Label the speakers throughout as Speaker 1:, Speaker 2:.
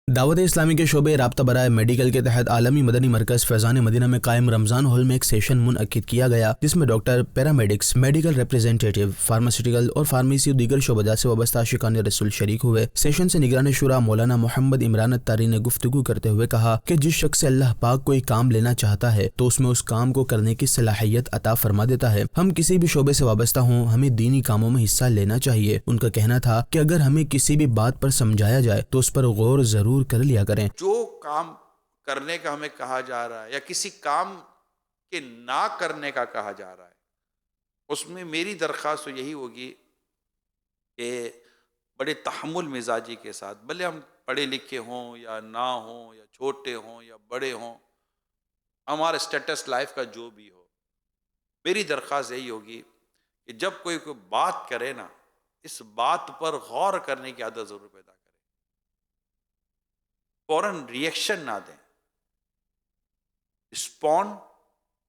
Speaker 1: دعوت اسلامی کے شعبے رابطہ برائے میڈیکل کے تحت عالمی مدنی مرکز فیضان مدینہ میں قائم رمضان ہال میں ایک سیشن منعقد کیا گیا، جس میں ڈاکٹر، پیرامیڈکس، میڈیکل ریپرزینٹیٹیو، فارماسیوٹیکل اور فارمیسی و دیگر شعبات سے وابستہ عاشقان رسول شریک ہوئے۔ سیشن سے نگران شورا مولانا محمد عمران الطاری نے گفتگو کرتے ہوئے کہا کہ جس شخص سے اللہ پاک کوئی کام لینا چاہتا ہے تو اس میں اس کام کو کرنے کی صلاحیت عطا فرما دیتا ہے۔ ہم کسی بھی شعبے سے وابستہ ہوں، ہمیں دینی کاموں میں حصہ لینا چاہیے۔ ان کا کہنا تھا کہ اگر ہمیں کسی بھی بات پر سمجھایا جائے تو اس پر غور ضرور کر لیا کریں۔
Speaker 2: جو کام کرنے کا ہمیں کہا جا رہا ہے یا کسی کام کے نہ کرنے کا کہا جا رہا ہے، اس میں میری درخواست تو یہی ہوگی کہ بڑے تحمل مزاجی کے ساتھ، بھلے ہم پڑھے لکھے ہوں یا نہ ہوں، یا چھوٹے ہوں یا بڑے ہوں، ہمارا اسٹیٹس لائف کا جو بھی ہو، میری درخواست یہی ہوگی کہ جب کوئی بات کرے نا، اس بات پر غور کرنے کی عادت ضرور پیدا کرے، فوراً ریئیکشن نہ دیں۔ رسپونڈ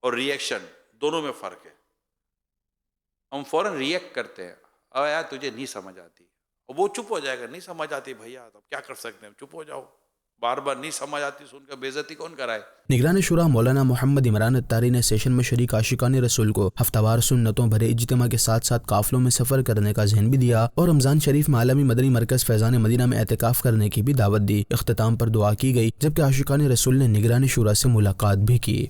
Speaker 2: اور ریئیکشن دونوں میں فرق ہے۔ ہم فوراً ریئیکٹ کرتے ہیں، اور یار تجھے نہیں سمجھ آتی، اور وہ چپ ہو جائے گا، نہیں سمجھ آتی بھیا تو کیا کر سکتے ہیں، چپ ہو جاؤ، بار بار نہیں سمجھ آتی سن کر بے عزتی کون کرائے۔
Speaker 1: نگران شورا مولانا محمد عمران الطاری نے سیشن میں شریک عاشقان رسول کو ہفتہ وار سنتوں بھرے اجتماع کے ساتھ ساتھ قافلوں میں سفر کرنے کا ذہن بھی دیا اور رمضان شریف میں عالمی مدنی مرکز فیضان مدینہ میں اعتکاف کرنے کی بھی دعوت دی۔ اختتام پر دعا کی گئی، جبکہ عاشقان رسول نے نگران شورا سے ملاقات بھی کی۔